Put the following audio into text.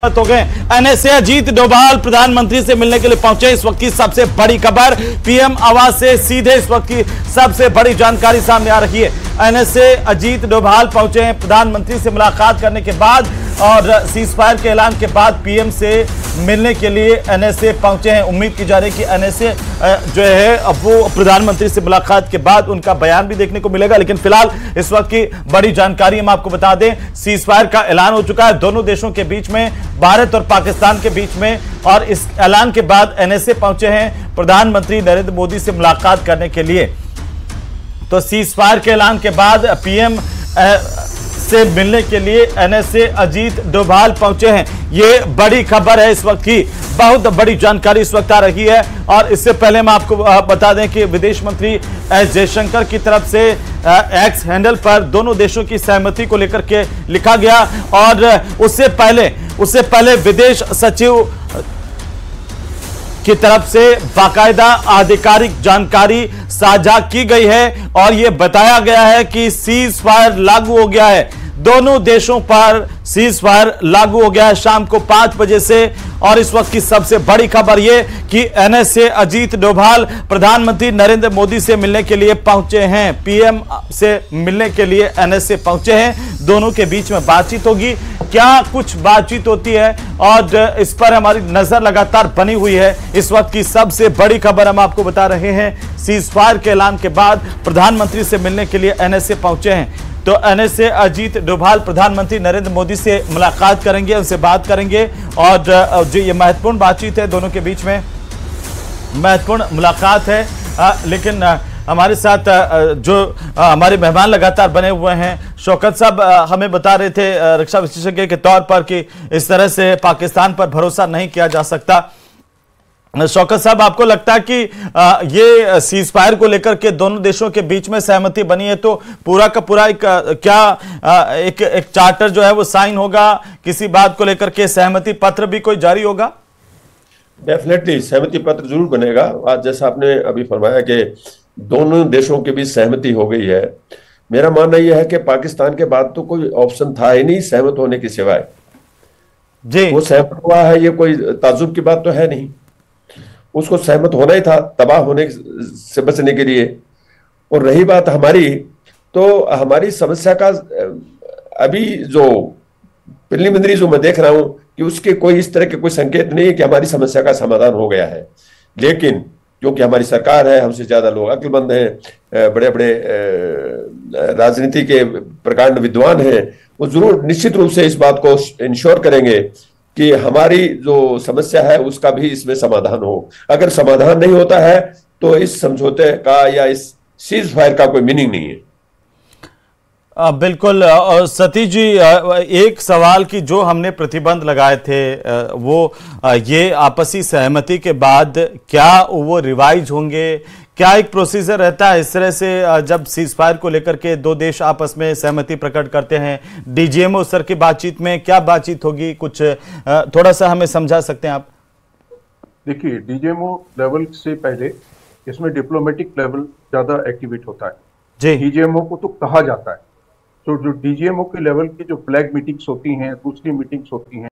हो गए। एनएसए अजीत डोभाल प्रधानमंत्री से मिलने के लिए पहुंचे। इस वक्त की सबसे बड़ी खबर पीएम आवास से सीधे इस वक्त की सबसे बड़ी जानकारी सामने आ रही है। एनएसए अजीत डोभाल पहुंचे हैं प्रधानमंत्री से मुलाकात करने के बाद और सीज फायर के ऐलान के बाद पीएम से मिलने के लिए एनएसए पहुंचे हैं। उम्मीद की जा रही है कि एनएसए जो है अब वो प्रधानमंत्री से मुलाकात के बाद उनका बयान भी देखने को मिलेगा। लेकिन फिलहाल इस वक्त की बड़ी जानकारी हम आपको बता दें, सीज फायर का ऐलान हो चुका है दोनों देशों के बीच में, भारत और पाकिस्तान के बीच में। और इस ऐलान के बाद एनएसए पहुंचे हैं प्रधानमंत्री नरेंद्र मोदी से मुलाकात करने के लिए। तो सीज फायर के ऐलान के बाद पीएम से मिलने के लिए एनएसए अजीत डोभाल पहुंचे हैं। ये बड़ी खबर है, इस वक्त की बहुत बड़ी जानकारी इस वक्त आ रही है। और इससे पहले मैं आपको बता दें कि विदेश मंत्री एस जयशंकर की तरफ से एक्स हैंडल पर दोनों देशों की सहमति को लेकर के लिखा गया और उससे पहले विदेश सचिव की तरफ से बाकायदा आधिकारिक जानकारी साझा की गई है और यह बताया गया है कि सीज फायर लागू हो गया है। दोनों देशों पर सीज फायर लागू हो गया है शाम को 5 बजे से। और इस वक्त की सबसे बड़ी खबर यह कि एनएसए अजीत डोभाल प्रधानमंत्री नरेंद्र मोदी से मिलने के लिए पहुंचे हैं। पीएम से मिलने के लिए एनएसए पहुंचे हैं। दोनों के बीच में बातचीत होगी, क्या कुछ बातचीत होती है और इस पर हमारी नजर लगातार बनी हुई है। इस वक्त की सबसे बड़ी खबर हम आपको बता रहे हैं, सीज फायर के ऐलान के बाद प्रधानमंत्री से मिलने के लिए एनएसए पहुंचे हैं। तो एनएसए अजीत डोभाल प्रधानमंत्री नरेंद्र मोदी से मुलाकात करेंगे, उनसे बात करेंगे और जो ये महत्वपूर्ण बातचीत है दोनों के बीच में, महत्वपूर्ण मुलाकात है। लेकिन हमारे साथ जो हमारे मेहमान लगातार बने हुए हैं, शौकत साहब हमें बता रहे थे रक्षा विशेषज्ञ के तौर पर कि इस तरह से पाकिस्तान पर भरोसा नहीं किया जा सकता। शौकत साहब, आपको लगता है कि ये सीज फायर को लेकर के दोनों देशों के बीच में सहमति बनी है तो पूरा का पूरा एक चार्टर जो है वो साइन होगा, किसी बात को लेकर के सहमति पत्र भी कोई जारी होगा? डेफिनेटली सहमति पत्र जरूर बनेगा। आज जैसा आपने अभी फरमाया कि दोनों देशों के बीच सहमति हो गई है, मेरा मानना यह है कि पाकिस्तान के बाद तो कोई ऑप्शन था ही नहीं सहमत होने के सिवाय। जी, वो सहमत हुआ है, ये कोई ताज्जुब की बात तो है नहीं। उसको सहमत होना ही था तबाह होने से बचने के लिए। और रही बात हमारी, तो हमारी समस्या का अभी जो प्रिलिमिनरी जो मैं देख रहा हूं कि उसके कोई इस तरह के कोई संकेत नहीं है कि हमारी समस्या का समाधान हो गया है। लेकिन क्योंकि हमारी सरकार है, हमसे ज्यादा लोग अक्लमंद हैं, बड़े बड़े राजनीति के प्रकांड विद्वान हैं, वो जरूर निश्चित रूप से इस बात को इंश्योर करेंगे कि हमारी जो समस्या है उसका भी इसमें समाधान हो। अगर समाधान नहीं होता है तो इस समझौते का या इस सीज फायर का कोई मीनिंग नहीं है। बिल्कुल। और सतीश जी, एक सवाल की जो हमने प्रतिबंध लगाए थे वो ये आपसी सहमति के बाद क्या वो रिवाइज होंगे? क्या एक प्रोसीजर रहता है इस तरह से जब सीज फायर को लेकर के दो देश आपस में सहमति प्रकट करते हैं? डीजीएमओ स्तर की बातचीत में क्या बातचीत होगी, कुछ थोड़ा सा हमें समझा सकते हैं आप? देखिए, डीजीएमओ लेवल से पहले इसमें डिप्लोमेटिक लेवल ज्यादा एक्टिवेट होता है। जी, डीजीएमओ को तो कहा जाता है। तो जो डीजीएमओ के लेवल की जो फ्लैग मीटिंग्स होती हैं, दूसरी मीटिंग्स होती हैं,